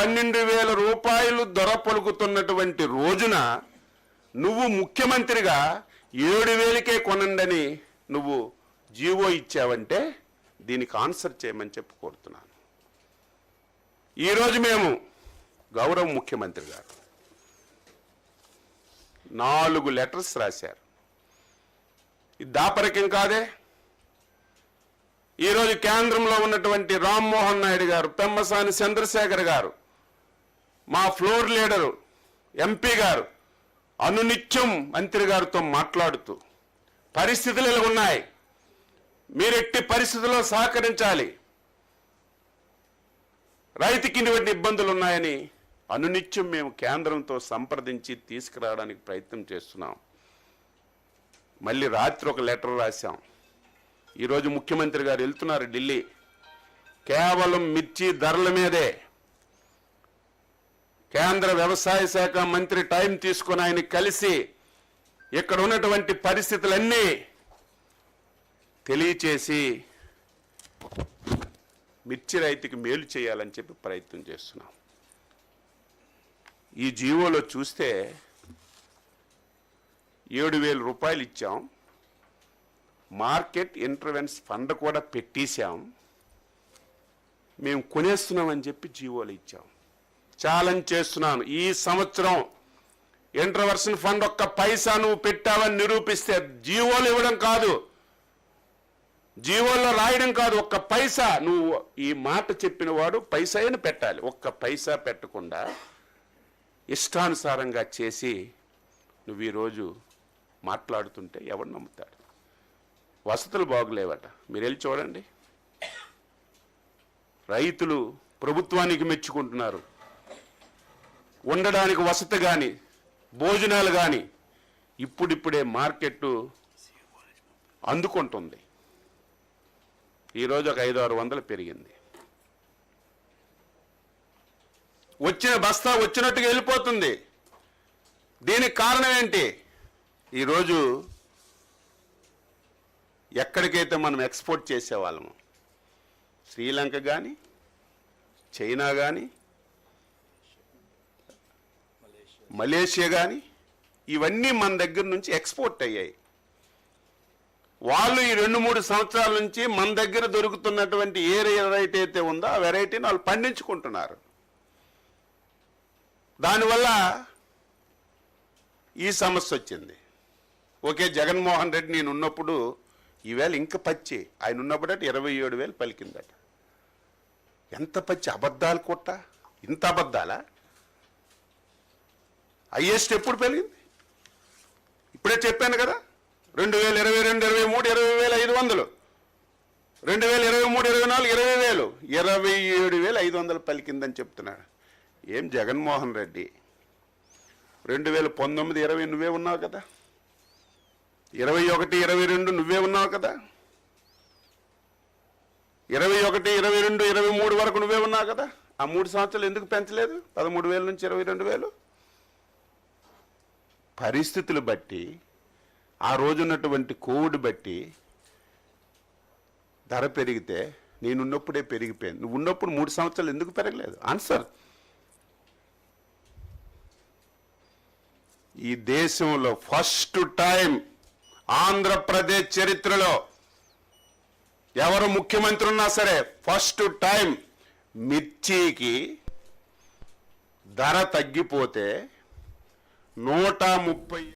12,000 రూపాయలు ధర పలుకుతున్నటువంటి రోజున నువ్వు ముఖ్యమంత్రిగా 7,000కే కొనండని నువ్వు జీవో ఇచ్చావంటే దీనికి ఆన్సర్ చేయమని చెప్పి కోరుతున్నాను. ఈరోజు మేము గౌరవ ముఖ్యమంత్రి గారు 4 లెటర్స్ రాశారు. ఇది దాపరికం కాదే. ఈరోజు కేంద్రంలో ఉన్నటువంటి రామ్మోహన్ నాయుడు గారు, పెమ్మసాని చంద్రశేఖర్ గారు, మా ఫ్లోర్ లీడరు ఎంపీ గారు అనునిత్యం మంత్రి గారితో మాట్లాడుతూ పరిస్థితులు ఇలా ఉన్నాయి, మీరెట్టి పరిస్థితుల్లో సహకరించాలి, రైతుకి ఇటువంటి ఇబ్బందులు ఉన్నాయని అనునిత్యం మేము కేంద్రంతో సంప్రదించి తీసుకురావడానికి ప్రయత్నం చేస్తున్నాం. మళ్ళీ రాత్రి ఒక లెటర్ రాశాం. ఈరోజు ముఖ్యమంత్రి గారు వెళ్తున్నారు ఢిల్లీ. కేవలం మిర్చి ధరల మీదే కేంద్ర వ్యవసాయ శాఖ మంత్రి టైం తీసుకుని ఆయన కలిసి ఇక్కడ ఉన్నటువంటి పరిస్థితులన్నీ తెలియచేసి మిర్చి రైతుకి మేలు చేయాలని చెప్పి ప్రయత్నం చేస్తున్నాం. ఈ జీవోలో చూస్తే 7,000 రూపాయలు ఇచ్చాం, మార్కెట్ ఇంటర్వెన్స్ ఫండ్ కూడా పెట్టేశాం, మేము కొనేస్తున్నామని చెప్పి జీవోలు ఇచ్చాం. ఛాలెంజ్ చేస్తున్నాను, ఈ సంవత్సరం ఇంటర్వర్షన్ ఫండ్ ఒక్క పైసా నువ్వు పెట్టావని నిరూపిస్తే, జీవోలు ఇవ్వడం కాదు, జీవోల్లో రాయడం కాదు, ఒక్క పైసా నువ్వు ఈ మాట చెప్పిన వాడు పైసాని పెట్టాలి. ఒక్క పైసా పెట్టకుండా ఇష్టానుసారంగా చేసి నువ్వు ఈరోజు మాట్లాడుతుంటే ఎవరు నమ్ముతాడు? వసతులు బాగులేవట, మీరు వెళ్ళి చూడండి. రైతులు ప్రభుత్వానికి మెచ్చుకుంటున్నారు. ఉండడానికి వసతి కానీ భోజనాలు కానీ ఇప్పుడిప్పుడే మార్కెట్ అందుకుంటుంది. ఈరోజు ఒక 500-600 పెరిగింది. వచ్చిన బస్తా వచ్చినట్టుగా వెళ్ళిపోతుంది. దీనికి కారణం ఏంటి? ఈరోజు ఎక్కడికైతే మనం ఎక్స్పోర్ట్ చేసేవాళ్ళము, శ్రీలంక కానీ చైనా కానీ మలేషియా కానీ, ఇవన్నీ మన దగ్గర నుంచి ఎక్స్పోర్ట్ అయ్యాయి. వాళ్ళు ఈ 2-3 సంవత్సరాల నుంచి మన దగ్గర దొరుకుతున్నటువంటి ఏ వెరైటీ అయితే ఉందో ఆ వెరైటీని వాళ్ళు పండించుకుంటున్నారు. దానివల్ల ఈ సమస్య వచ్చింది. ఓకే, జగన్మోహన్ రెడ్డి నేను ఉన్నప్పుడు ఈవేళ ఇంకా పచ్చి, ఆయన ఉన్నప్పుడు 27,000 పలికిందట. ఎంత పచ్చి అబద్ధాలు కొట్ట, ఇంత అబద్ధాలా? హైయెస్ట్ ఎప్పుడు పెరిగింది? ఇప్పుడే చెప్పాను కదా, 2022, 23, 20,500, 2023, 24, 20,000, 27,500 పలికిందని చెప్తున్నాడు. ఏం జగన్మోహన్ రెడ్డి 2019, 20 నువ్వే ఉన్నావు కదా, 21, 22 నువ్వే ఉన్నావు కదా, 21, 22, 23 వరకు నువ్వే ఉన్నావు కదా. ఆ 3 సంవత్సరాలు ఎందుకు పెంచలేదు? 13,000 నుంచి 22,000. పరిస్థితులు బట్టి, ఆ రోజున్నటువంటి కోవిడ్ బట్టి ధర పెరిగితే నేనున్నప్పుడే పెరిగిపోయింది. నువ్వు ఉన్నప్పుడు 3 సంవత్సరాలు ఎందుకు పెరగలేదు? ఆన్సర్. ఈ దేశంలో ఫస్ట్ టైం ఆంధ్రప్రదేశ్ చరిత్రలో ఎవరు ముఖ్యమంత్రి ఉన్నా సరే ఫస్ట్ టైం మిర్చికి ధర తగ్గిపోతే 130